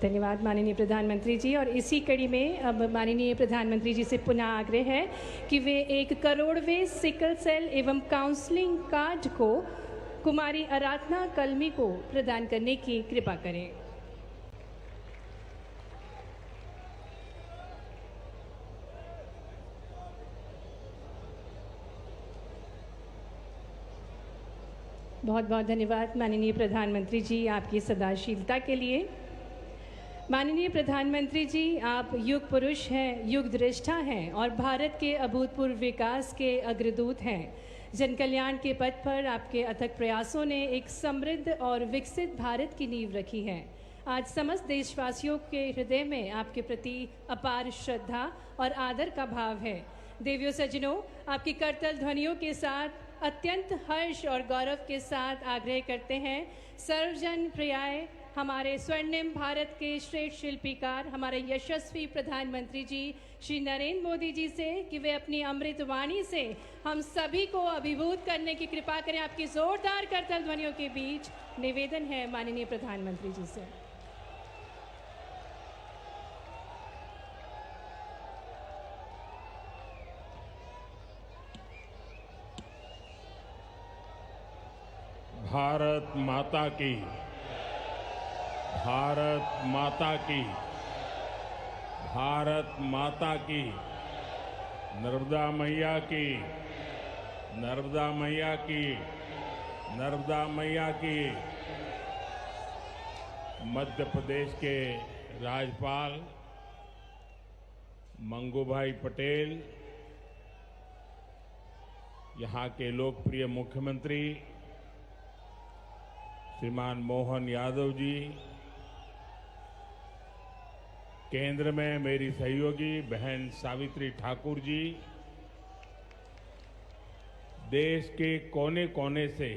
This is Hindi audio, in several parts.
धन्यवाद माननीय प्रधानमंत्री जी। और इसी कड़ी में अब माननीय प्रधानमंत्री जी से पुनः आग्रह है कि वे 1 करोड़वें सिकल सेल एवं काउंसलिंग कार्ड को कुमारी आराधना कलमी को प्रदान करने की कृपा करें। बहुत बहुत धन्यवाद माननीय प्रधानमंत्री जी आपकी सदाशीलता के लिए। माननीय प्रधानमंत्री जी, आप युग पुरुष हैं, युग दृष्टा हैं और भारत के अभूतपूर्व विकास के अग्रदूत हैं। जन कल्याण के पथ पर आपके अथक प्रयासों ने एक समृद्ध और विकसित भारत की नींव रखी है। आज समस्त देशवासियों के हृदय में आपके प्रति अपार श्रद्धा और आदर का भाव है। देवियों सज्जनों, आपकी करतल ध्वनियों के साथ अत्यंत हर्ष और गौरव के साथ आग्रह करते हैं सर्वजन प्रियाय हमारे स्वर्णिम भारत के श्रेष्ठ शिल्पीकार हमारे यशस्वी प्रधानमंत्री जी श्री नरेंद्र मोदी जी से कि वे अपनी अमृत वाणी से हम सभी को अभिभूत करने की कृपा करें। आपकी जोरदार करतल ध्वनियों के बीच निवेदन है माननीय प्रधानमंत्री जी से। भारत माता की, भारत माता की, भारत माता की, नर्मदा मैया की, नर्मदा मैया की, नर्मदा मैया की। मध्य प्रदेश के राज्यपाल मंगूभाई पटेल, यहाँ के लोकप्रिय मुख्यमंत्री श्रीमान मोहन यादव जी, केंद्र में मेरी सहयोगी बहन सावित्री ठाकुर जी, देश के कोने कोने से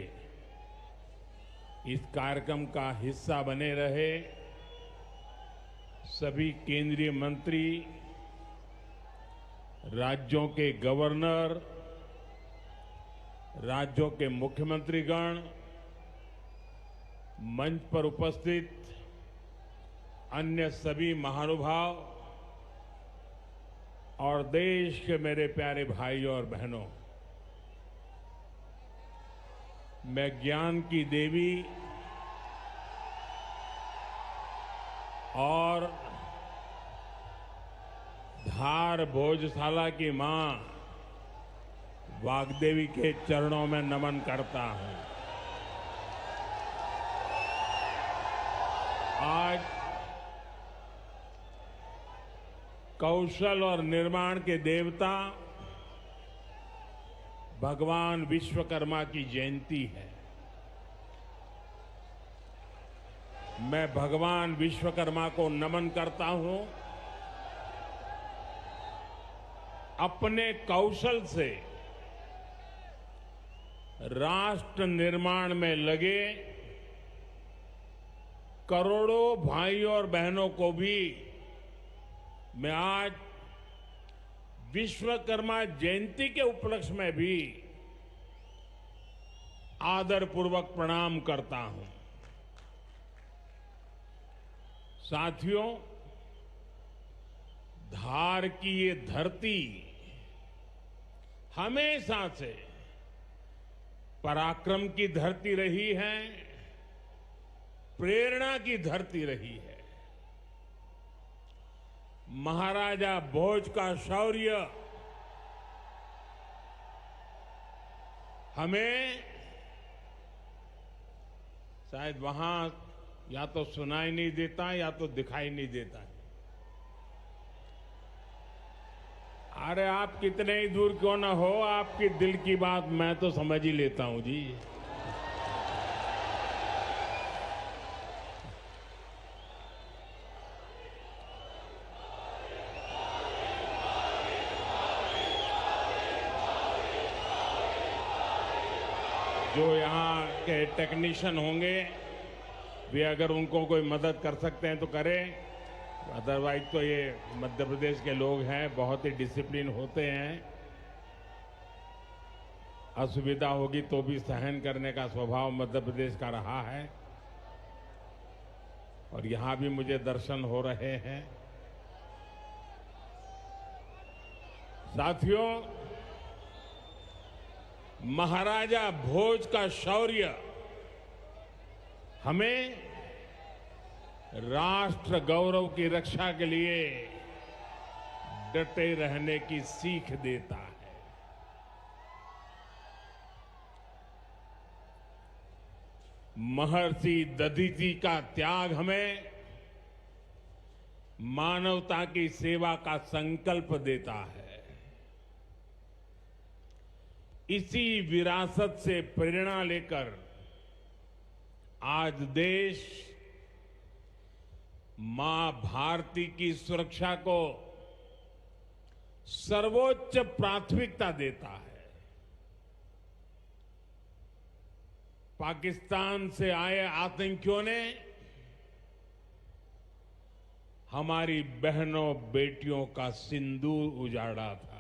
इस कार्यक्रम का हिस्सा बने रहे सभी केंद्रीय मंत्री, राज्यों के गवर्नर, राज्यों के मुख्यमंत्रीगण, मंच पर उपस्थित अन्य सभी महानुभाव और देश के मेरे प्यारे भाइयों और बहनों, मैं ज्ञान की देवी और धार भोजशाला की मां वाग्देवी के चरणों में नमन करता हूं। आज कौशल और निर्माण के देवता भगवान विश्वकर्मा की जयंती है। मैं भगवान विश्वकर्मा को नमन करता हूं। अपने कौशल से राष्ट्र निर्माण में लगे करोड़ों भाइयों और बहनों को भी मैं आज विश्वकर्मा जयंती के उपलक्ष्य में भी आदरपूर्वक प्रणाम करता हूं। साथियों, धार की ये धरती हमेशा से पराक्रम की धरती रही है, प्रेरणा की धरती रही है। महाराजा भोज का शौर्य हमें शायद वहां या तो सुनाई नहीं देता या तो दिखाई नहीं देता। अरे आप कितने ही दूर क्यों ना हो, आपकी दिल की बात मैं तो समझ ही लेता हूं जी। जो यहाँ के टेक्नीशियन होंगे वे अगर उनको कोई मदद कर सकते हैं तो करें, अदरवाइज तो ये मध्य प्रदेश के लोग हैं, बहुत ही डिसिप्लिन होते हैं। असुविधा होगी तो भी सहन करने का स्वभाव मध्य प्रदेश का रहा है। और यहां भी मुझे दर्शन हो रहे हैं। साथियों, महाराजा भोज का शौर्य हमें राष्ट्र गौरव की रक्षा के लिए डटे रहने की सीख देता है। महर्षि दधीचि का त्याग हमें मानवता की सेवा का संकल्प देता है। इसी विरासत से प्रेरणा लेकर आज देश मां भारती की सुरक्षा को सर्वोच्च प्राथमिकता देता है। पाकिस्तान से आए आतंकियों ने हमारी बहनों बेटियों का सिंदूर उजाड़ा था।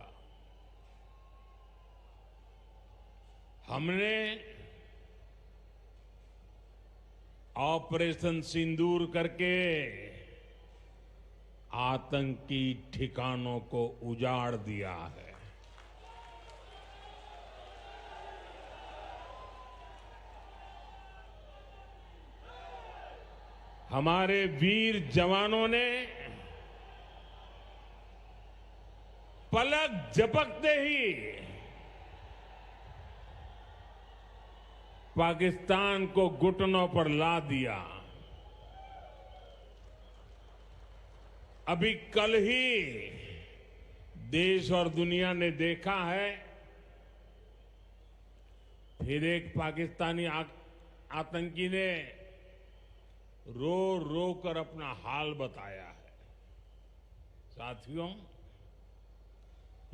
हमने ऑपरेशन सिंदूर करके आतंकी ठिकानों को उजाड़ दिया है। हमारे वीर जवानों ने पलक झपकते ही पाकिस्तान को घुटनों पर ला दिया। अभी कल ही देश और दुनिया ने देखा है, फिर एक पाकिस्तानी आतंकी ने रो रो कर अपना हाल बताया है। साथियों,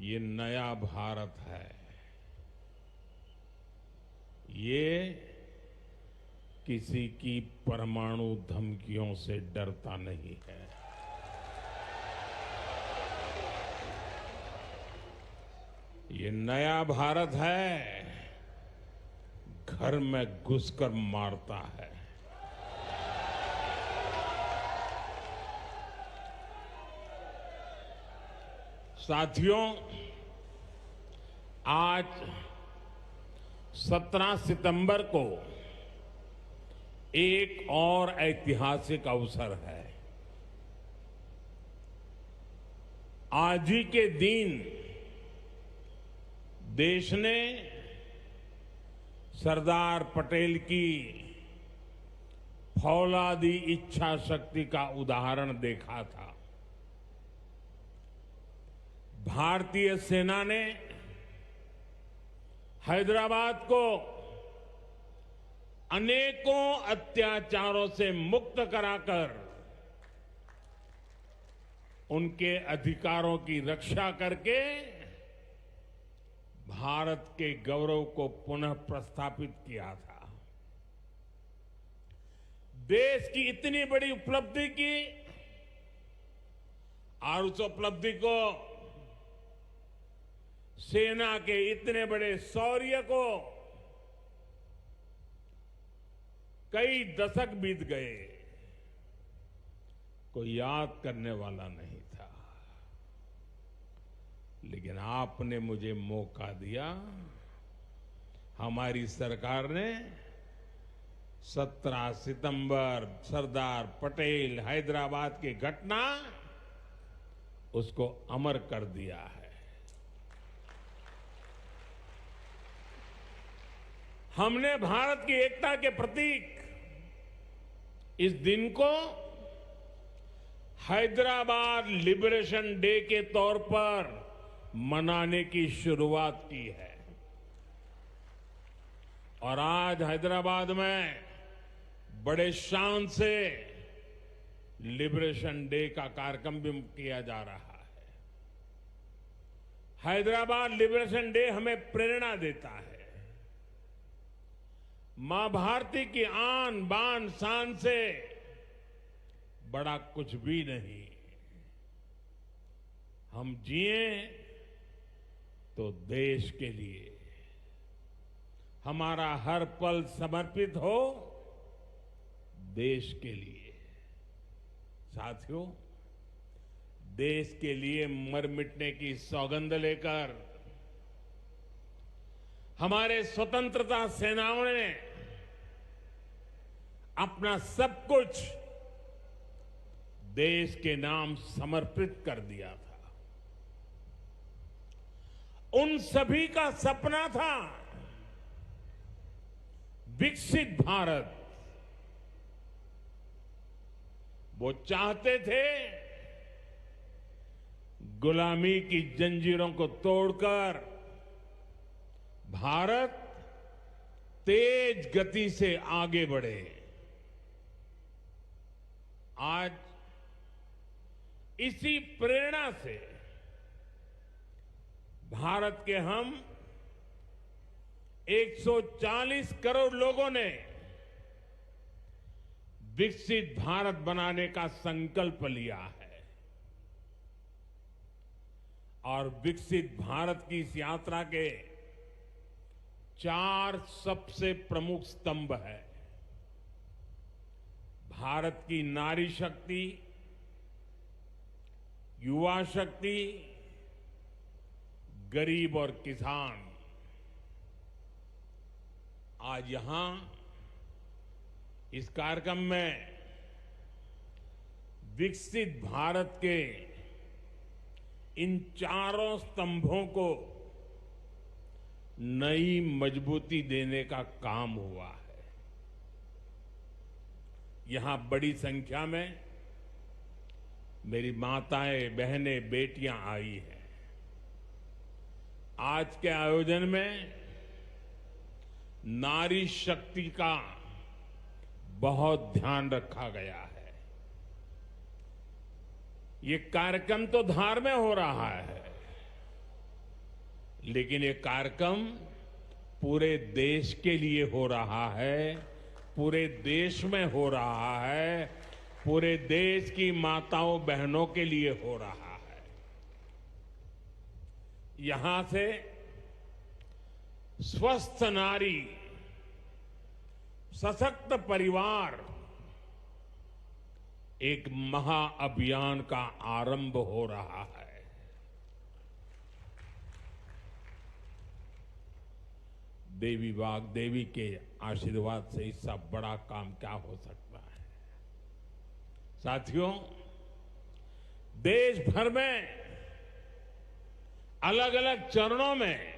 ये नया भारत है। ये किसी की परमाणु धमकियों से डरता नहीं है। ये नया भारत है, घर में घुसकर मारता है। साथियों, आज 17 सितंबर को एक और ऐतिहासिक अवसर है। आज ही के दिन देश ने सरदार पटेल की फौलादी इच्छा शक्ति का उदाहरण देखा था। भारतीय सेना ने हैदराबाद को अनेकों अत्याचारों से मुक्त कराकर उनके अधिकारों की रक्षा करके भारत के गौरव को पुनः प्रस्थापित किया था। देश की इतनी बड़ी उपलब्धि की और उस उपलब्धि को सेना के इतने बड़े शौर्य को कई दशक बीत गए, कोई याद करने वाला नहीं था। लेकिन आपने मुझे मौका दिया। हमारी सरकार ने 17 सितंबर सरदार पटेल हैदराबाद की घटना उसको अमर कर दिया है। हमने भारत की एकता के प्रतीक इस दिन को हैदराबाद लिबरेशन डे के तौर पर मनाने की शुरुआत की है। और आज हैदराबाद में बड़े शान से लिबरेशन डे का कार्यक्रम भी किया जा रहा है। हैदराबाद लिबरेशन डे हमें प्रेरणा देता है। मां भारती की आन बान शान से बड़ा कुछ भी नहीं। हम जिए तो देश के लिए, हमारा हर पल समर्पित हो देश के लिए। साथियों, देश के लिए मर मिटने की सौगंध लेकर हमारे स्वतंत्रता सेनाओं ने अपना सब कुछ देश के नाम समर्पित कर दिया था। उन सभी का सपना था विकसित भारत। वो चाहते थे गुलामी की जंजीरों को तोड़कर भारत तेज गति से आगे बढ़े। आज इसी प्रेरणा से भारत के हम 140 करोड़ लोगों ने विकसित भारत बनाने का संकल्प लिया है और विकसित भारत की इस यात्रा के 4 सबसे प्रमुख स्तंभ है। भारत की नारी शक्ति, युवा शक्ति, गरीब और किसान। आज यहां इस कार्यक्रम में विकसित भारत के इन चारों स्तंभों को नई मजबूती देने का काम हुआ है। यहां बड़ी संख्या में मेरी माताएं, बहनें, बेटियां आई हैं। आज के आयोजन में नारी शक्ति का बहुत ध्यान रखा गया है। ये कार्यक्रम तो धार में हो रहा है, लेकिन ये कार्यक्रम पूरे देश के लिए हो रहा है, पूरे देश में हो रहा है, पूरे देश की माताओं बहनों के लिए हो रहा है। यहां से स्वस्थ नारी, सशक्त परिवार एक महाअभियान का आरंभ हो रहा है। देवी वाग्देवी के आशीर्वाद से इससे बड़ा काम क्या हो सकता है। साथियों, देश भर में अलग अलग चरणों में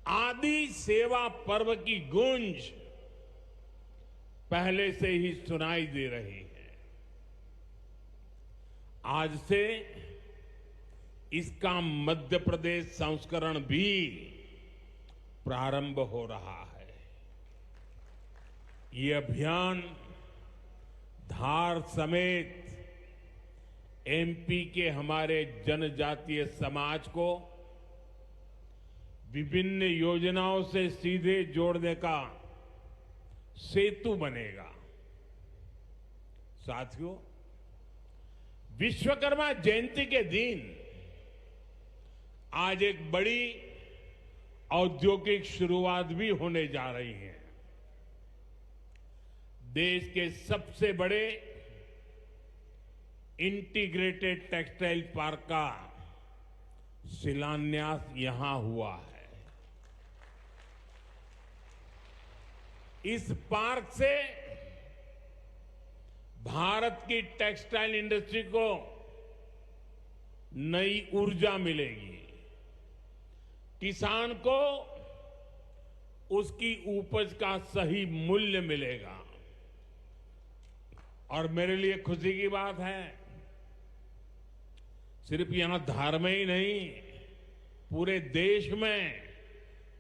आदि सेवा पर्व की गूंज पहले से ही सुनाई दे रही है। आज से इसका मध्य प्रदेश संस्करण भी प्रारंभ हो रहा है। ये अभियान धार समेत एमपी के हमारे जनजातीय समाज को विभिन्न योजनाओं से सीधे जोड़ने का सेतु बनेगा। साथियों, विश्वकर्मा जयंती के दिन आज एक बड़ी औद्योगिक शुरुआत भी होने जा रही है। देश के सबसे बड़े इंटीग्रेटेड टेक्सटाइल पार्क का शिलान्यास यहां हुआ है। इस पार्क से भारत की टेक्सटाइल इंडस्ट्री को नई ऊर्जा मिलेगी, किसान को उसकी उपज का सही मूल्य मिलेगा। और मेरे लिए खुशी की बात है, सिर्फ यहां धार में ही नहीं, पूरे देश में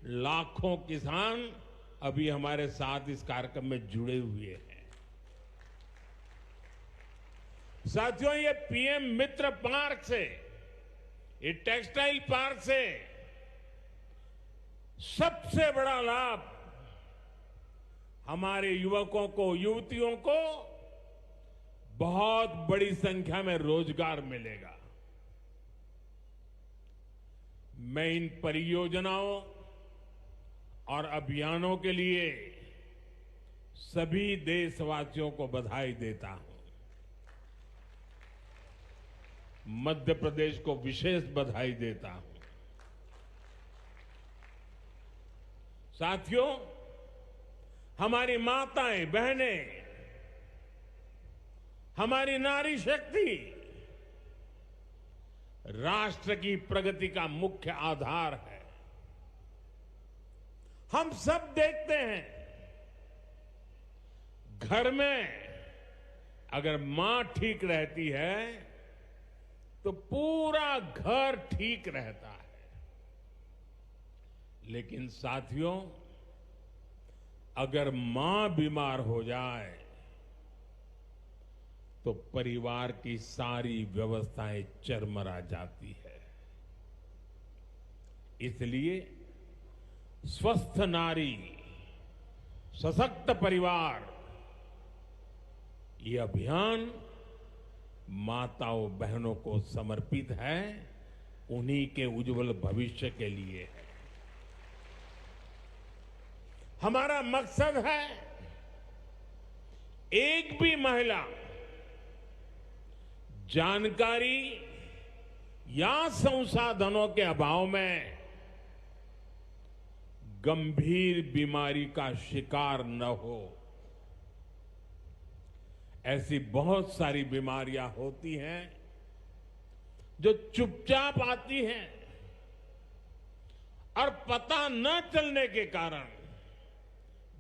लाखों किसान अभी हमारे साथ इस कार्यक्रम में जुड़े हुए हैं। साथियों, ये पीएम मित्र पार्क से, ये टेक्सटाइल पार्क से सबसे बड़ा लाभ हमारे युवकों को, युवतियों को बहुत बड़ी संख्या में रोजगार मिलेगा। मैं इन परियोजनाओं और अभियानों के लिए सभी देशवासियों को बधाई देता हूं। मध्य प्रदेश को विशेष बधाई देता हूं। साथियों, हमारी माताएं, बहनें, हमारी नारी शक्ति राष्ट्र की प्रगति का मुख्य आधार है। हम सब देखते हैं, घर में अगर मां ठीक रहती है तो पूरा घर ठीक रहता है। लेकिन साथियों, अगर मां बीमार हो जाए तो परिवार की सारी व्यवस्थाएं चरमरा जाती है। इसलिए स्वस्थ नारी, सशक्त परिवार, ये अभियान माताओं बहनों को समर्पित है, उन्हीं के उज्जवल भविष्य के लिए है। हमारा मकसद है एक भी महिला जानकारी या संसाधनों के अभाव में गंभीर बीमारी का शिकार न हो। ऐसी बहुत सारी बीमारियां होती हैं जो चुपचाप आती हैं और पता न चलने के कारण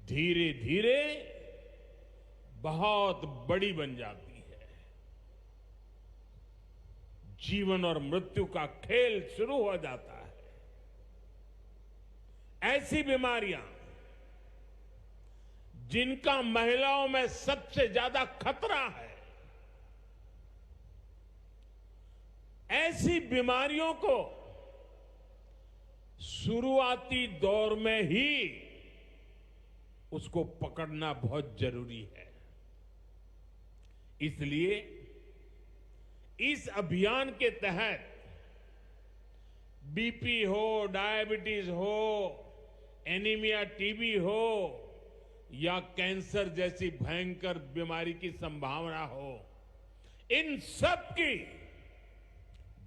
धीरे धीरे बहुत बड़ी बन जाती है। जीवन और मृत्यु का खेल शुरू हो जाता है। ऐसी बीमारियां जिनका महिलाओं में सबसे ज्यादा खतरा है, ऐसी बीमारियों को शुरुआती दौर में ही उसको पकड़ना बहुत जरूरी है। इसलिए इस अभियान के तहत बीपी हो, डायबिटीज हो, एनीमिया, टीबी हो या कैंसर जैसी भयंकर बीमारी की संभावना हो, इन सब की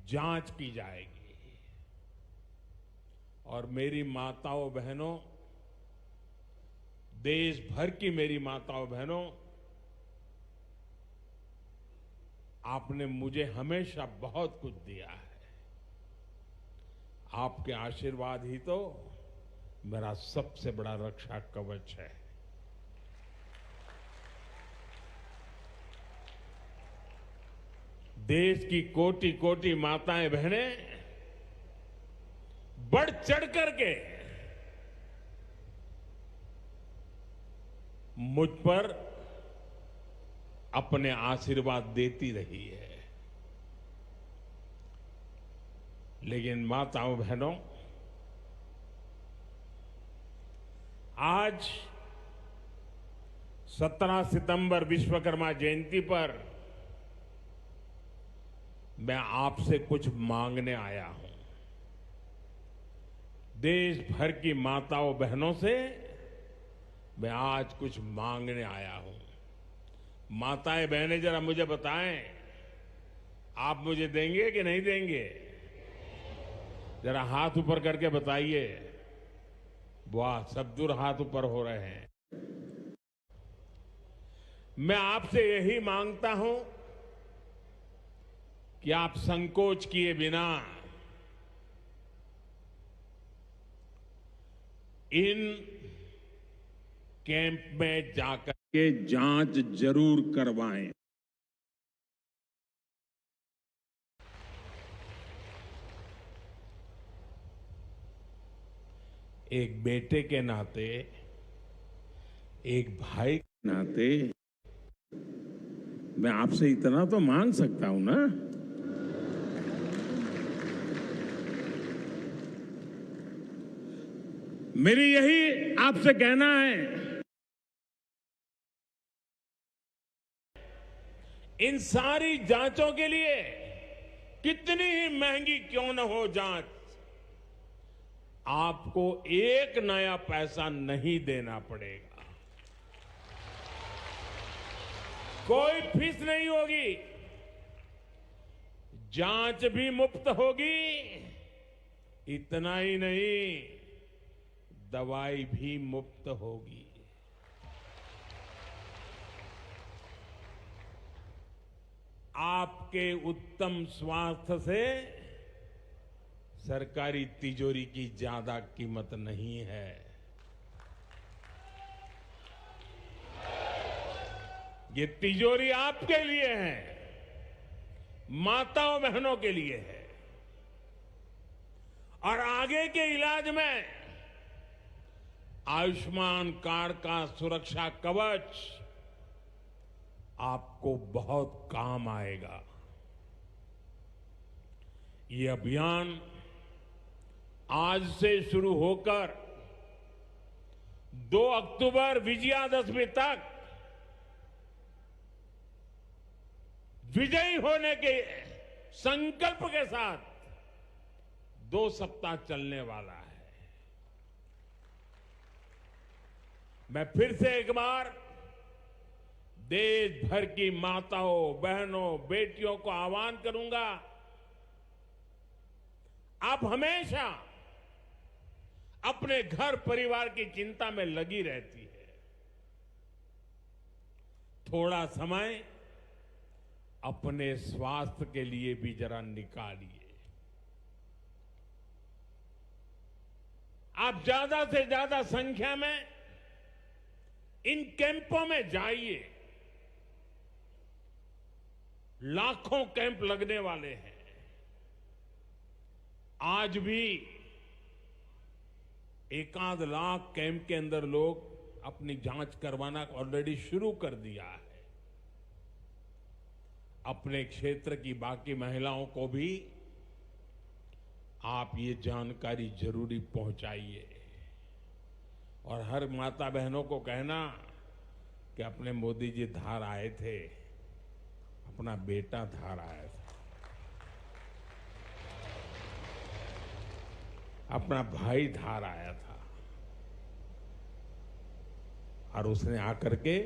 जांच की जाएगी। और मेरी माताओं बहनों, देश भर की मेरी माताओं बहनों, आपने मुझे हमेशा बहुत कुछ दिया है। आपके आशीर्वाद ही तो मेरा सबसे बड़ा रक्षा कवच है। देश की कोटि कोटि माताएं बहनें बढ़ चढ़ करके मुझ पर अपने आशीर्वाद देती रही है। लेकिन माताओं बहनों, आज 17 सितंबर विश्वकर्मा जयंती पर मैं आपसे कुछ मांगने आया हूं। देश भर की माताओं बहनों से मैं आज कुछ मांगने आया हूं। माताएं बहनें, जरा मुझे बताएं, आप मुझे देंगे कि नहीं देंगे? जरा हाथ ऊपर करके बताइए। वाह, सब दूर हाथ ऊपर हो रहे हैं। मैं आपसे यही मांगता हूं कि आप संकोच किए बिना इन कैंप में जाकर के जांच जरूर करवाएं। एक बेटे के नाते, एक भाई के नाते मैं आपसे इतना तो मांग सकता हूं ना। मेरी यही आपसे कहना है, इन सारी जांचों के लिए कितनी ही महंगी क्यों न हो जांच, आपको एक नया पैसा नहीं देना पड़ेगा। कोई फीस नहीं होगी। जांच भी मुफ्त होगी, इतना ही नहीं, दवाई भी मुफ्त होगी। आपके उत्तम स्वास्थ्य से सरकारी तिजोरी की ज्यादा कीमत नहीं है। ये तिजोरी आपके लिए है, माताओं बहनों के लिए है। और आगे के इलाज में आयुष्मान कार्ड का सुरक्षा कवच आपको बहुत काम आएगा। ये अभियान आज से शुरू होकर 2 अक्टूबर विजयादशमी तक विजयी होने के संकल्प के साथ 2 सप्ताह चलने वाला है। मैं फिर से एक बार देश भर की माताओं, बहनों, बेटियों को आह्वान करूंगा, आप हमेशा अपने घर परिवार की चिंता में लगी रहती है। थोड़ा समय अपने स्वास्थ्य के लिए भी जरा निकालिए। आप ज्यादा से ज्यादा संख्या में इन कैंपों में जाइए। लाखों कैंप लगने वाले हैं। आज भी 1 लाख कैंप के अंदर लोग अपनी जांच करवाना ऑलरेडी शुरू कर दिया है। अपने क्षेत्र की बाकी महिलाओं को भी आप ये जानकारी जरूरी पहुंचाइए। और हर माता बहनों को कहना कि अपने मोदी जी धार आए थे, अपना बेटा धार आया था, अपना भाई धार आया था, और उसने आकर के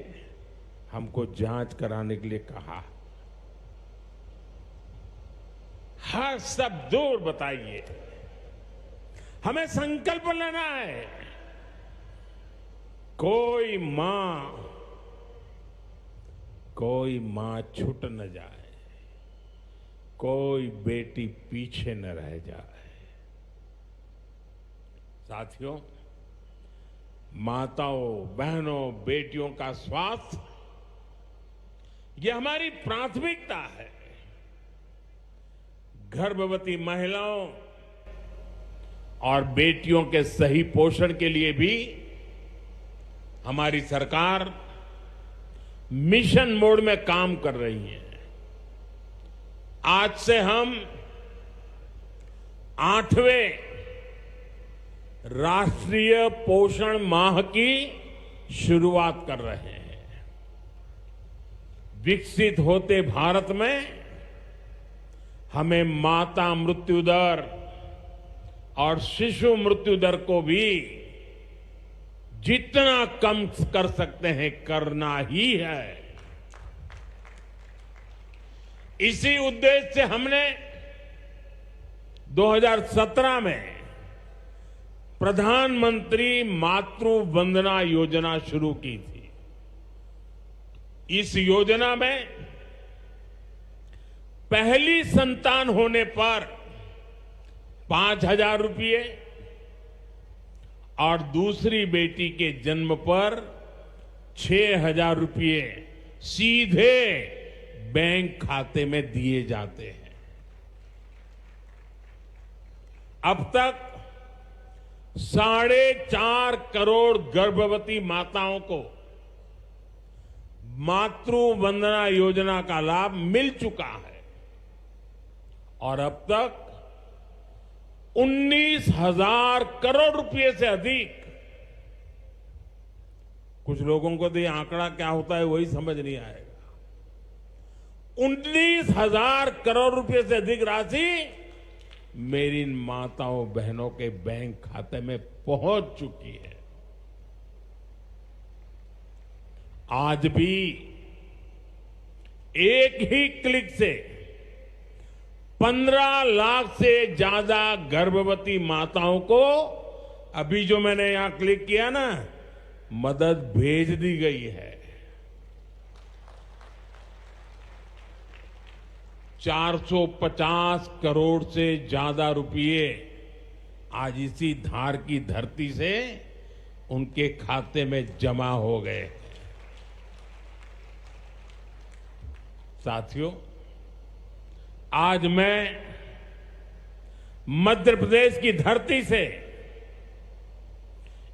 हमको जांच कराने के लिए कहा। हर सब दूर बताइए, हमें संकल्प लेना है। कोई मां छूट न जाए, कोई बेटी पीछे न रह जाए। साथियों, माताओं, बहनों, बेटियों का स्वास्थ्य ये हमारी प्राथमिकता है। गर्भवती महिलाओं और बेटियों के सही पोषण के लिए भी हमारी सरकार मिशन मोड में काम कर रही है। आज से हम 8वें राष्ट्रीय पोषण माह की शुरुआत कर रहे हैं। विकसित होते भारत में हमें माता मृत्यु दर और शिशु मृत्यु दर को भी जितना कम कर सकते हैं करना ही है। इसी उद्देश्य से हमने 2017 में प्रधानमंत्री मातृ वंदना योजना शुरू की थी। इस योजना में पहली संतान होने पर 5,000 रुपये और दूसरी बेटी के जन्म पर 6,000 रुपये सीधे बैंक खाते में दिए जाते हैं। अब तक 4.5 करोड़ गर्भवती माताओं को मातृ वंदना योजना का लाभ मिल चुका है और अब तक 19,000 करोड़ रुपए से अधिक, कुछ लोगों को तो ये आंकड़ा क्या होता है वही समझ नहीं आएगा, 19,000 करोड़ रुपए से अधिक राशि मेरी माताओं बहनों के बैंक खाते में पहुंच चुकी है। आज भी एक ही क्लिक से 15 लाख से ज्यादा गर्भवती माताओं को अभी जो मैंने यहां क्लिक किया ना, मदद भेज दी गई है। 450 करोड़ से ज्यादा रुपए आज इसी धार की धरती से उनके खाते में जमा हो गए। साथियों, आज मैं मध्य प्रदेश की धरती से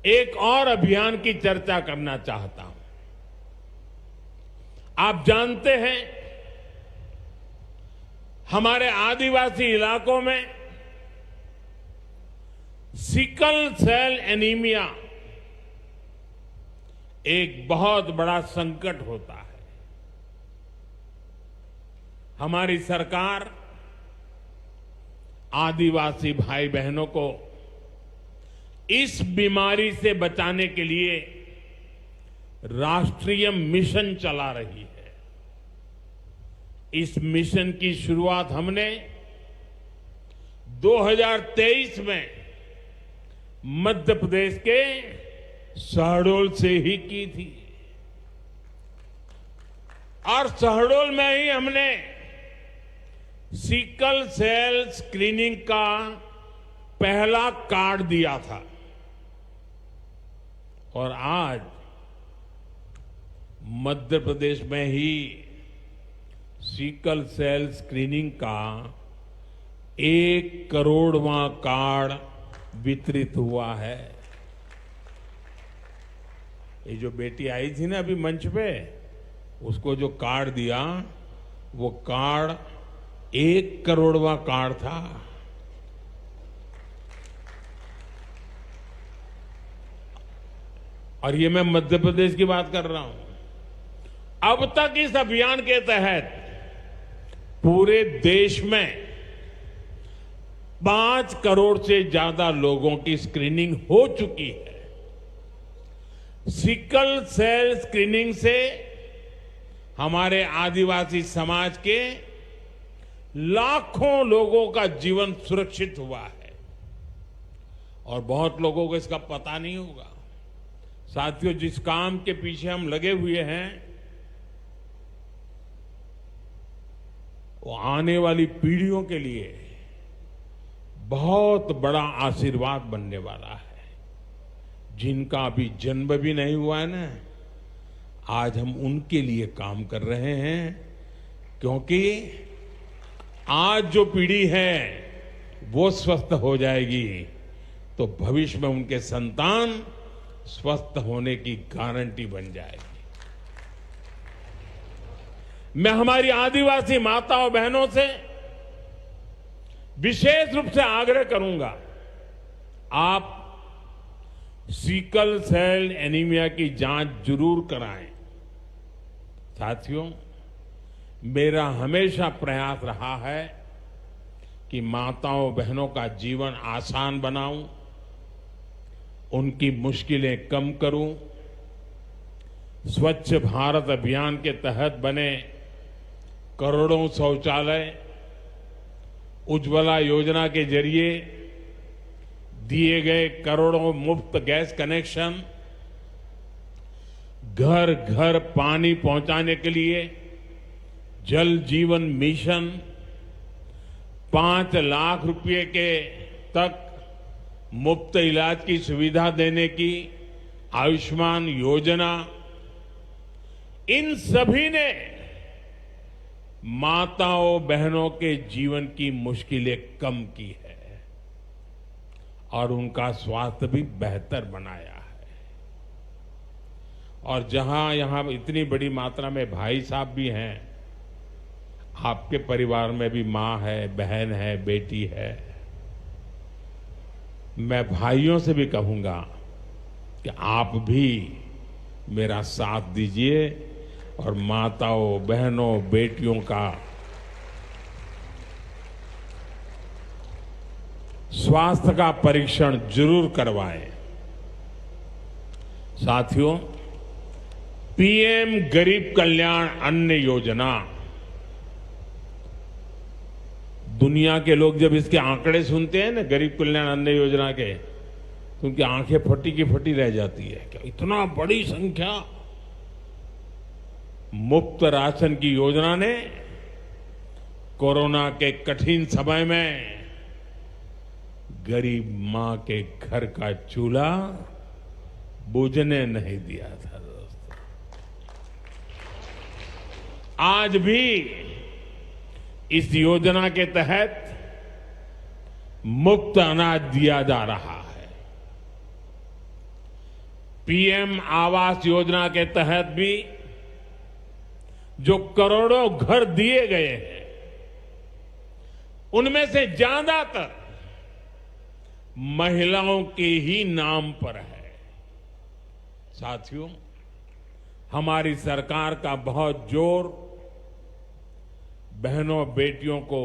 एक और अभियान की चर्चा करना चाहता हूं। आप जानते हैं, हमारे आदिवासी इलाकों में सिकल सेल एनीमिया एक बहुत बड़ा संकट होता है। हमारी सरकार आदिवासी भाई बहनों को इस बीमारी से बचाने के लिए राष्ट्रीय मिशन चला रही है। इस मिशन की शुरुआत हमने 2023 में मध्य प्रदेश के शहडोल से ही की थी और शहडोल में ही हमने सिकल सेल स्क्रीनिंग का पहला कार्ड दिया था। और आज मध्य प्रदेश में ही सिकल सेल स्क्रीनिंग का 1 करोड़वां कार्ड वितरित हुआ है। ये जो बेटी आई थी ना अभी मंच पे, उसको जो कार्ड दिया, वो कार्ड 1 करोड़वां कार्ड था। और ये मैं मध्य प्रदेश की बात कर रहा हूं। अब तक इस अभियान के तहत पूरे देश में 5 करोड़ से ज्यादा लोगों की स्क्रीनिंग हो चुकी है। सिकल सेल स्क्रीनिंग से हमारे आदिवासी समाज के लाखों लोगों का जीवन सुरक्षित हुआ है और बहुत लोगों को इसका पता नहीं होगा। साथियों, जिस काम के पीछे हम लगे हुए हैं, वो आने वाली पीढ़ियों के लिए बहुत बड़ा आशीर्वाद बनने वाला है। जिनका अभी जन्म भी नहीं हुआ है ना, आज हम उनके लिए काम कर रहे हैं, क्योंकि आज जो पीढ़ी है वो स्वस्थ हो जाएगी तो भविष्य में उनके संतान स्वस्थ होने की गारंटी बन जाएगी। मैं हमारी आदिवासी माताओं बहनों से विशेष रूप से आग्रह करूंगा, आप सिकल सेल एनीमिया की जांच जरूर कराएं। साथियों, मेरा हमेशा प्रयास रहा है कि माताओं बहनों का जीवन आसान बनाऊं, उनकी मुश्किलें कम करूं। स्वच्छ भारत अभियान के तहत बने करोड़ों शौचालय, उज्ज्वला योजना के जरिए दिए गए करोड़ों मुफ्त गैस कनेक्शन, घर घर पानी पहुंचाने के लिए जल जीवन मिशन, 5 लाख रुपए के तक मुफ्त इलाज की सुविधा देने की आयुष्मान योजना, इन सभी ने माताओं बहनों के जीवन की मुश्किलें कम की है और उनका स्वास्थ्य भी बेहतर बनाया है। और जहां यहां इतनी बड़ी मात्रा में भाई साहब भी हैं, आपके परिवार में भी मां है, बहन है, बेटी है, मैं भाइयों से भी कहूंगा कि आप भी मेरा साथ दीजिए और माताओं बहनों बेटियों का स्वास्थ्य का परीक्षण जरूर करवाएं। साथियों, पीएम गरीब कल्याण अन्न योजना दुनिया के लोग जब इसके आंकड़े सुनते हैं ना गरीब कल्याण अन्न योजना के, तो उनकी आंखें फटी की फटी रह जाती है। क्या इतना बड़ी संख्या! मुफ्त राशन की योजना ने कोरोना के कठिन समय में गरीब मां के घर का चूल्हा बुझने नहीं दिया था दोस्तों। आज भी इस योजना के तहत मुफ्त अनाज दिया जा रहा है। पीएम आवास योजना के तहत भी जो करोड़ों घर दिए गए हैं, उनमें से ज्यादातर महिलाओं के ही नाम पर है। साथियों, हमारी सरकार का बहुत जोर बहनों बेटियों को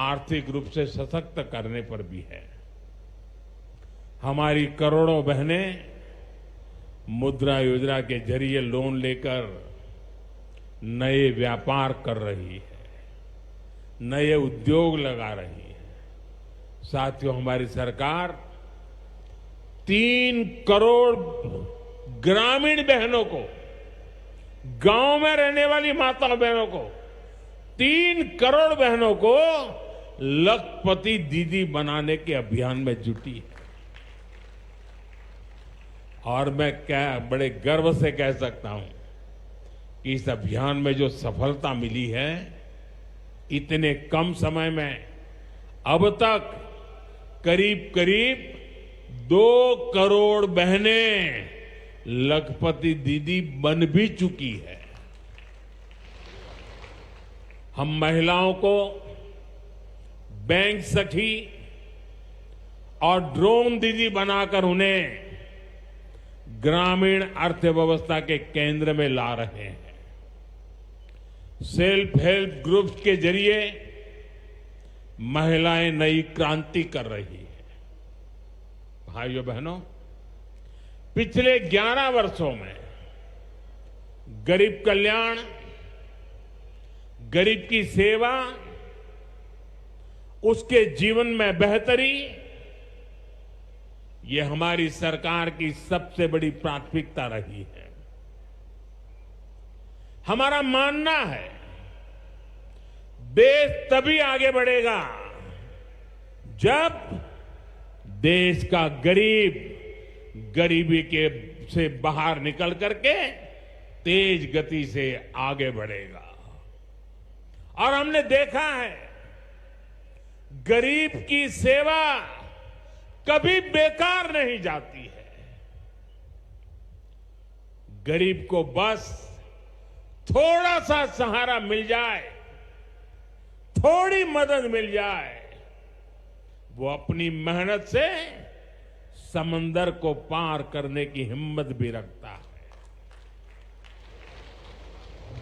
आर्थिक रूप से सशक्त करने पर भी है। हमारी करोड़ों बहनें मुद्रा योजना के जरिए लोन लेकर नए व्यापार कर रही है, नए उद्योग लगा रही है। साथियों, हमारी सरकार 3 करोड़ ग्रामीण बहनों को, गांव में रहने वाली माताओं बहनों को, 3 करोड़ बहनों को लखपति दीदी बनाने के अभियान में जुटी है। और मैं बड़े गर्व से कह सकता हूं कि इस अभियान में जो सफलता मिली है, इतने कम समय में अब तक करीब करीब 2 करोड़ बहनें लखपति दीदी बन भी चुकी है। हम महिलाओं को बैंक सखी और ड्रोन दीदी बनाकर उन्हें ग्रामीण अर्थव्यवस्था के केंद्र में ला रहे हैं। सेल्फ हेल्प ग्रुप्स के जरिए महिलाएं नई क्रांति कर रही है। भाइयों बहनों, पिछले 11 वर्षों में गरीब कल्याण, गरीब की सेवा, उसके जीवन में बेहतरी, ये हमारी सरकार की सबसे बड़ी प्राथमिकता रही है। हमारा मानना है, देश तभी आगे बढ़ेगा जब देश का गरीब गरीबी के से बाहर निकल करके तेज गति से आगे बढ़ेगा। और हमने देखा है, गरीब की सेवा कभी बेकार नहीं जाती है। गरीब को बस थोड़ा सा सहारा मिल जाए, थोड़ी मदद मिल जाए, वो अपनी मेहनत से समंदर को पार करने की हिम्मत भी रखता है।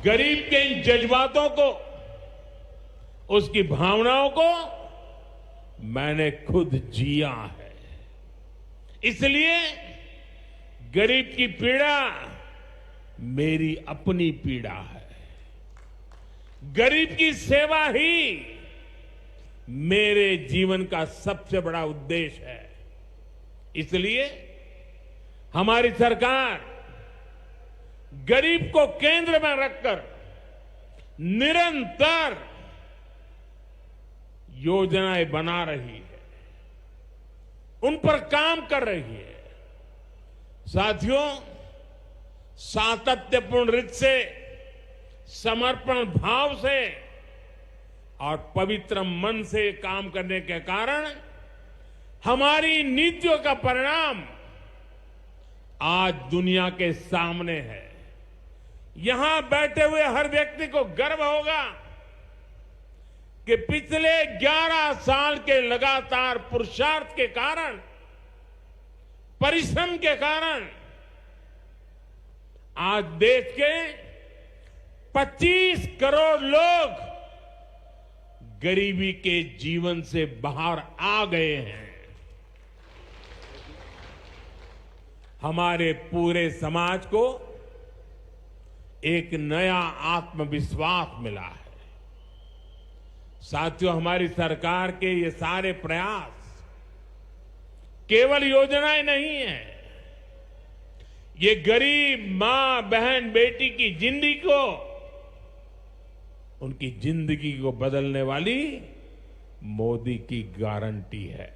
गरीब के इन जज्बातों को, उसकी भावनाओं को मैंने खुद जिया है। इसलिए गरीब की पीड़ा मेरी अपनी पीड़ा है। गरीब की सेवा ही मेरे जीवन का सबसे बड़ा उद्देश्य है। इसलिए हमारी सरकार गरीब को केंद्र में रखकर निरंतर योजनाएं बना रही है, उन पर काम कर रही है। साथियों, सातत्यपूर्ण रीत से, समर्पण भाव से और पवित्र मन से काम करने के कारण हमारी नीतियों का परिणाम आज दुनिया के सामने है। यहां बैठे हुए हर व्यक्ति को गर्व होगा कि पिछले 11 साल के लगातार पुरुषार्थ के कारण, परिश्रम के कारण आज देश के 25 करोड़ लोग गरीबी के जीवन से बाहर आ गए हैं। हमारे पूरे समाज को एक नया आत्मविश्वास मिला है। साथियों, हमारी सरकार के ये सारे प्रयास केवल योजनाएं नहीं है, ये गरीब मां, बहन, बेटी की जिंदगी को, उनकी जिंदगी को बदलने वाली मोदी की गारंटी है।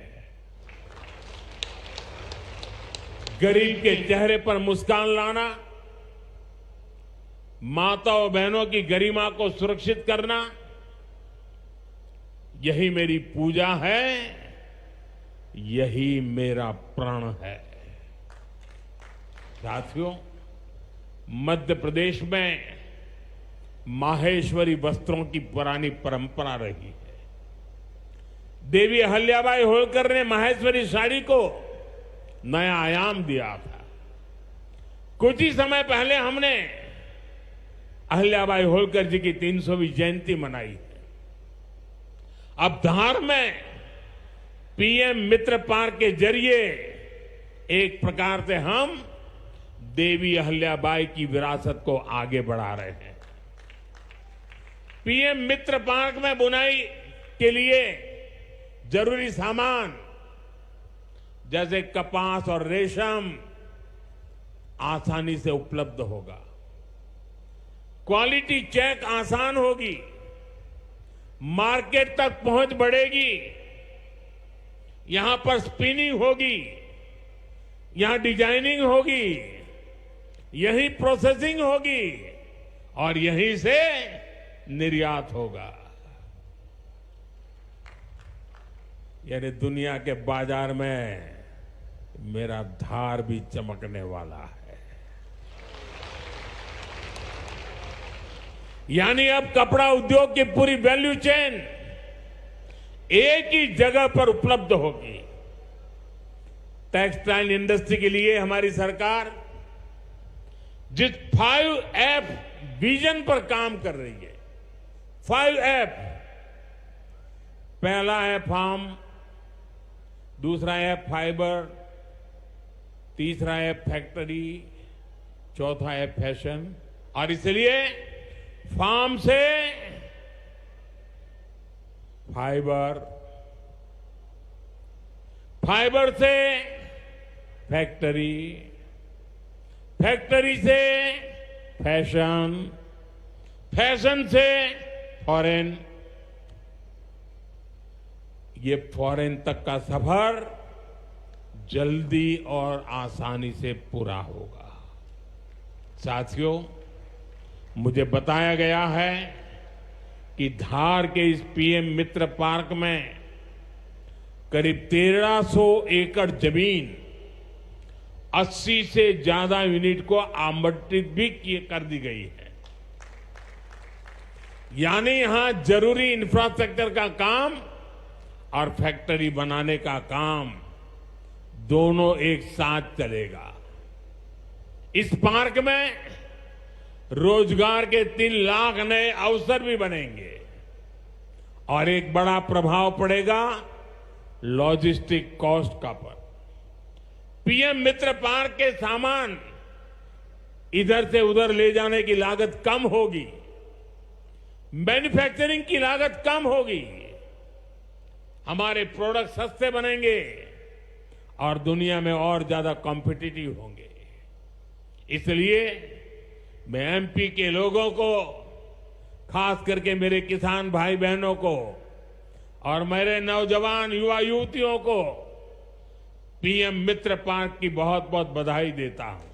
गरीब के चेहरे पर मुस्कान लाना, माता और बहनों की गरिमा को सुरक्षित करना, यही मेरी पूजा है, यही मेरा प्रण है। साथियों, मध्य प्रदेश में माहेश्वरी वस्त्रों की पुरानी परंपरा रही है। देवी अहल्याबाई होलकर ने माहेश्वरी साड़ी को नया आयाम दिया था। कुछ ही समय पहले हमने अहल्याबाई होलकर जी की 300वीं जयंती मनाई है। अब धार में पीएम मित्र पार्क के जरिए एक प्रकार से हम देवी अहल्याबाई की विरासत को आगे बढ़ा रहे हैं। पीएम मित्र पार्क में बुनाई के लिए जरूरी सामान जैसे कपास और रेशम आसानी से उपलब्ध होगा। क्वालिटी चेक आसान होगी, मार्केट तक पहुंच बढ़ेगी, यहां पर स्पिनिंग होगी, यहां डिजाइनिंग होगी, यहीं प्रोसेसिंग होगी और यहीं से निर्यात होगा। यानी दुनिया के बाजार में मेरा धार भी चमकने वाला है। यानी अब कपड़ा उद्योग की पूरी वैल्यू चेन एक ही जगह पर उपलब्ध होगी। टेक्सटाइल इंडस्ट्री के लिए हमारी सरकार जिस 5F विजन पर काम कर रही है, 5F, पहला है फार्म, दूसरा है फाइबर, तीसरा है फैक्ट्री, चौथा है फैशन। और इसलिए फार्म से फाइबर, फाइबर से फैक्ट्री, फैक्ट्री से फैशन, फैशन से फॉरेन, ये फॉरेन तक का सफर जल्दी और आसानी से पूरा होगा। साथियों, मुझे बताया गया है कि धार के इस पीएम मित्र पार्क में करीब 1300 एकड़ जमीन 80 से ज्यादा यूनिट को आवंटित भी कर दी गई है। यानी यहां जरूरी इंफ्रास्ट्रक्चर का काम और फैक्ट्री बनाने का काम दोनों एक साथ चलेगा। इस पार्क में रोजगार के 3 लाख नए अवसर भी बनेंगे और एक बड़ा प्रभाव पड़ेगा लॉजिस्टिक कॉस्ट का पर। पीएम मित्र पार्क के सामान इधर से उधर ले जाने की लागत कम होगी, मैन्युफैक्चरिंग की लागत कम होगी, हमारे प्रोडक्ट सस्ते बनेंगे और दुनिया में और ज्यादा कॉम्पिटिटिव होंगे। इसलिए मैं एमपी के लोगों को, खास करके मेरे किसान भाई बहनों को और मेरे नौजवान युवा युवतियों को पीएम मित्र पार्क की बहुत बहुत बधाई देता हूं।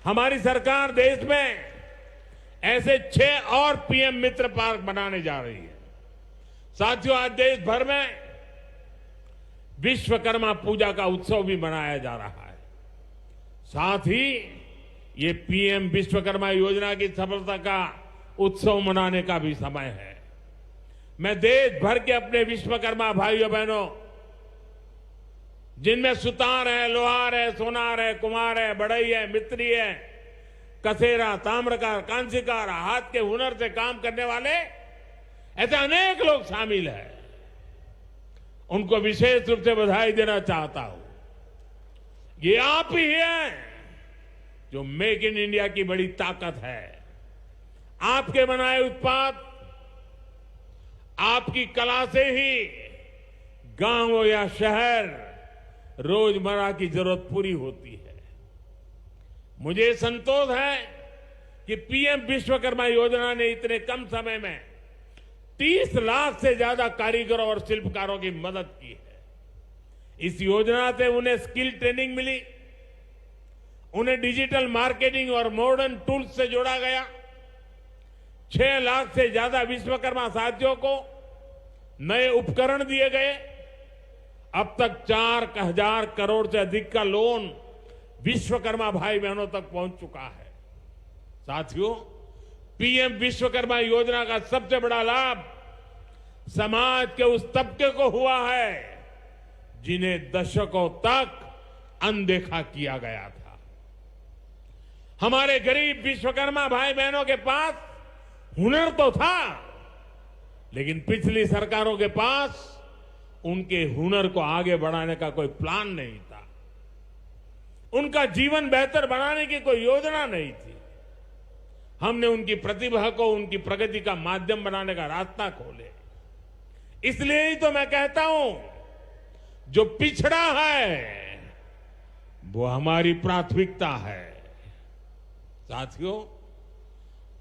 हमारी सरकार देश में ऐसे 6 और पीएम मित्र पार्क बनाने जा रही है। साथियों, आज देश भर में विश्वकर्मा पूजा का उत्सव भी मनाया जा रहा है। साथ ही ये पीएम विश्वकर्मा योजना की सफलता का उत्सव मनाने का भी समय है। मैं देश भर के अपने विश्वकर्मा भाइयों बहनों, जिनमें सुतार है, लोहार है, सोनार है, कुम्हार है, बढ़ई है, मिस्त्री है, कसेरा, ताम्रकार, कांसीकार, हाथ के हुनर से काम करने वाले ऐसे अनेक लोग शामिल हैं, उनको विशेष रूप से बधाई देना चाहता हूं। ये आप ही हैं जो मेक इन इंडिया की बड़ी ताकत है। आपके बनाए उत्पाद आपकी कला से ही गांव या शहर रोजमर्रा की जरूरत पूरी होती है। मुझे संतोष है कि पीएम विश्वकर्मा योजना ने इतने कम समय में 30 लाख से ज्यादा कारीगरों और शिल्पकारों की मदद की है। इस योजना से उन्हें स्किल ट्रेनिंग मिली, उन्हें डिजिटल मार्केटिंग और मॉडर्न टूल्स से जोड़ा गया। 6 लाख से ज्यादा विश्वकर्मा साथियों को नए उपकरण दिए गए। अब तक 4,000 करोड़ से अधिक का लोन विश्वकर्मा भाई बहनों तक पहुंच चुका है। साथियों, पीएम विश्वकर्मा योजना का सबसे बड़ा लाभ समाज के उस तबके को हुआ है जिन्हें दशकों तक अनदेखा किया गया था। हमारे गरीब विश्वकर्मा भाई बहनों के पास हुनर तो था, लेकिन पिछली सरकारों के पास उनके हुनर को आगे बढ़ाने का कोई प्लान नहीं था। उनका जीवन बेहतर बनाने की कोई योजना नहीं थी। हमने उनकी प्रतिभा को उनकी प्रगति का माध्यम बनाने का रास्ता खोले। इसलिए ही तो मैं कहता हूं, जो पिछड़ा है वो हमारी प्राथमिकता है। साथियों,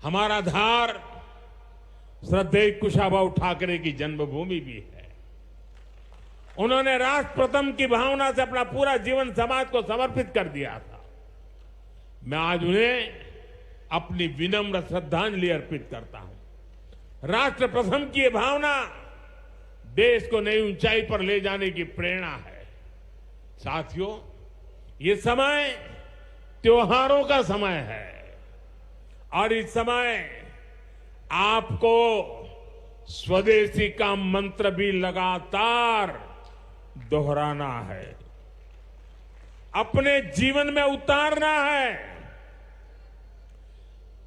हमारा धार श्रद्धेय कुशाभाऊ ठाकरे की जन्मभूमि भी है। उन्होंने राष्ट्र प्रथम की भावना से अपना पूरा जीवन समाज को समर्पित कर दिया था। मैं आज उन्हें अपनी विनम्र श्रद्धांजलि अर्पित करता हूं। राष्ट्र प्रथम की यह भावना देश को नई ऊंचाई पर ले जाने की प्रेरणा है। साथियों, ये समय त्योहारों का समय है और इस समय आपको स्वदेशी का मंत्र भी लगातार दोहराना है, अपने जीवन में उतारना है।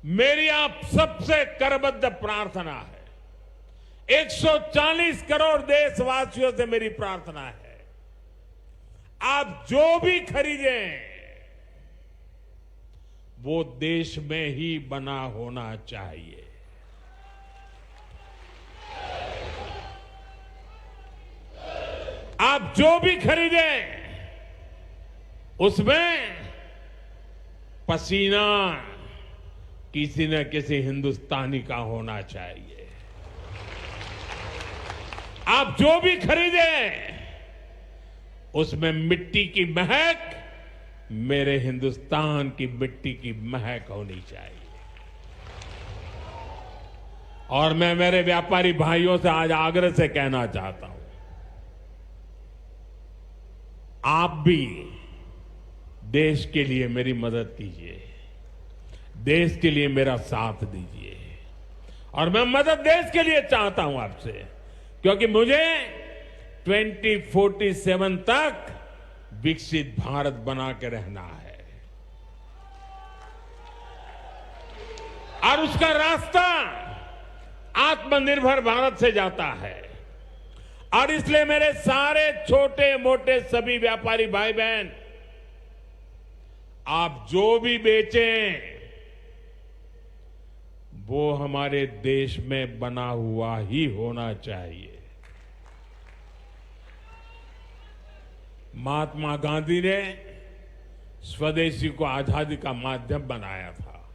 मेरी आप सबसे करबद्ध प्रार्थना है, 140 करोड़ देशवासियों से मेरी प्रार्थना है, आप जो भी खरीदें वो देश में ही बना होना चाहिए। आप जो भी खरीदें उसमें पसीना किसी न किसी हिंदुस्तानी का होना चाहिए। आप जो भी खरीदें उसमें मिट्टी की महक मेरे हिंदुस्तान की मिट्टी की महक होनी चाहिए। और मैं मेरे व्यापारी भाइयों से आज आग्रह से कहना चाहता हूं, आप भी देश के लिए मेरी मदद कीजिए, देश के लिए मेरा साथ दीजिए। और मैं मदद देश के लिए चाहता हूं आपसे, क्योंकि मुझे 2047 तक विकसित भारत बना के रहना है और उसका रास्ता आत्मनिर्भर भारत से जाता है। और इसलिए मेरे सारे छोटे मोटे सभी व्यापारी भाई बहन, आप जो भी बेचें वो हमारे देश में बना हुआ ही होना चाहिए। महात्मा गांधी ने स्वदेशी को आजादी का माध्यम बनाया था।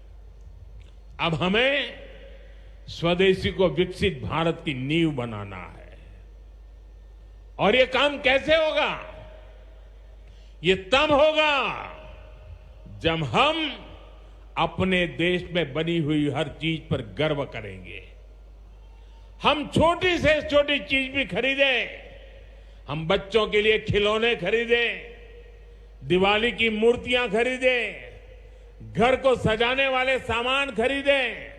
अब हमें स्वदेशी को विकसित भारत की नींव बनाना है। और ये काम कैसे होगा? ये तब होगा जब हम अपने देश में बनी हुई हर चीज पर गर्व करेंगे। हम छोटी से छोटी चीज भी खरीदें, हम बच्चों के लिए खिलौने खरीदें, दिवाली की मूर्तियां खरीदें, घर को सजाने वाले सामान खरीदें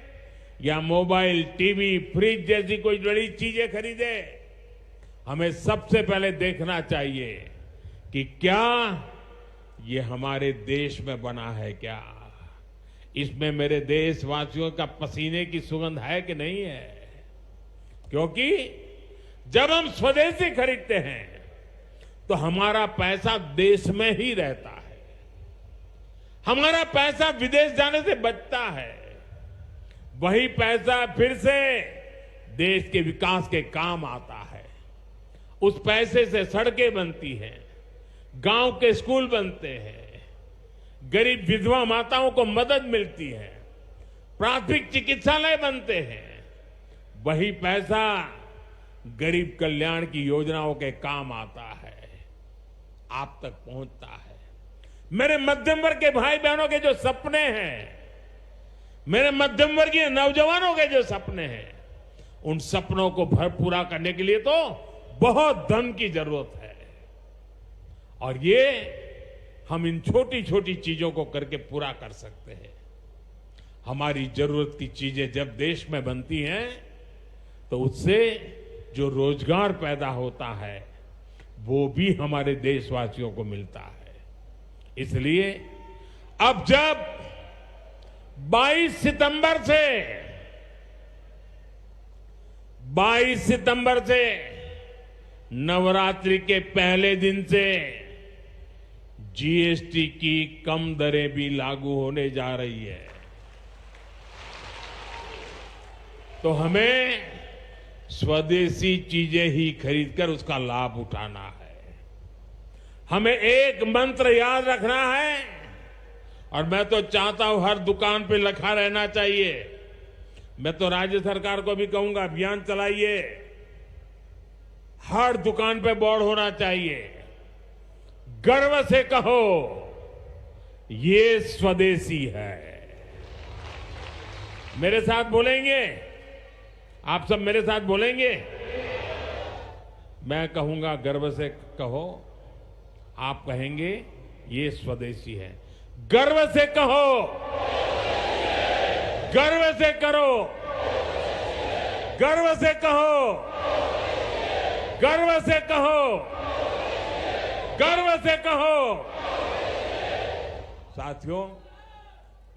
या मोबाइल, टीवी, फ्रिज जैसी कोई बड़ी चीजें खरीदें, हमें सबसे पहले देखना चाहिए कि क्या ये हमारे देश में बना है, क्या इसमें मेरे देशवासियों का पसीने की सुगंध है कि नहीं है। क्योंकि जब हम स्वदेशी खरीदते हैं तो हमारा पैसा देश में ही रहता है, हमारा पैसा विदेश जाने से बचता है। वही पैसा फिर से देश के विकास के काम आता है। उस पैसे से सड़कें बनती हैं, गांव के स्कूल बनते हैं, गरीब विधवा माताओं को मदद मिलती है, प्राथमिक चिकित्सालय बनते हैं। वही पैसा गरीब कल्याण की योजनाओं के काम आता है, आप तक पहुंचता है। मेरे मध्यम वर्ग के भाई बहनों के जो सपने हैं, मेरे मध्यम वर्गीय नौजवानों के जो सपने हैं, उन सपनों को पूरा करने के लिए तो बहुत धन की जरूरत है। और ये हम इन छोटी छोटी चीजों को करके पूरा कर सकते हैं। हमारी जरूरत की चीजें जब देश में बनती हैं तो उससे जो रोजगार पैदा होता है वो भी हमारे देशवासियों को मिलता है। इसलिए अब जब 22 सितंबर से नवरात्रि के पहले दिन से जीएसटी की कम दरें भी लागू होने जा रही है, तो हमें स्वदेशी चीजें ही खरीदकर उसका लाभ उठाना है। हमें एक मंत्र याद रखना है, और मैं तो चाहता हूं हर दुकान पे लिखा रहना चाहिए। मैं तो राज्य सरकार को भी कहूंगा, अभियान चलाइए, हर दुकान पे बोर्ड होना चाहिए, गर्व से कहो ये स्वदेशी है। मेरे साथ बोलेंगे? आप सब मेरे साथ बोलेंगे? मैं कहूंगा गर्व से कहो, आप कहेंगे ये स्वदेशी है। गर्व से कहो, गर्व से करो, गर्व से कहो, गर्व से कहो, गर्व से कहो। साथियों,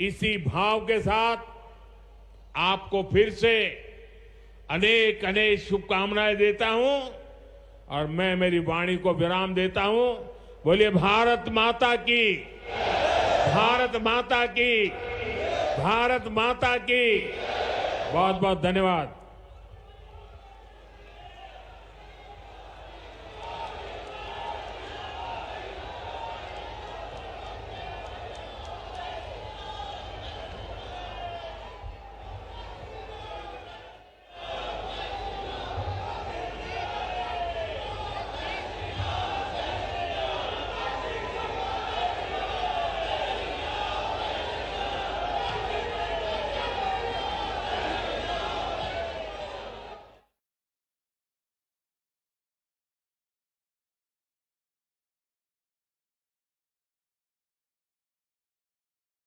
इसी भाव के साथ आपको फिर से अनेक अनेक शुभकामनाएं देता हूं, और मैं मेरी वाणी को विराम देता हूं। बोलिए भारत माता की, भारत माता की, भारत माता की। बहुत बहुत धन्यवाद।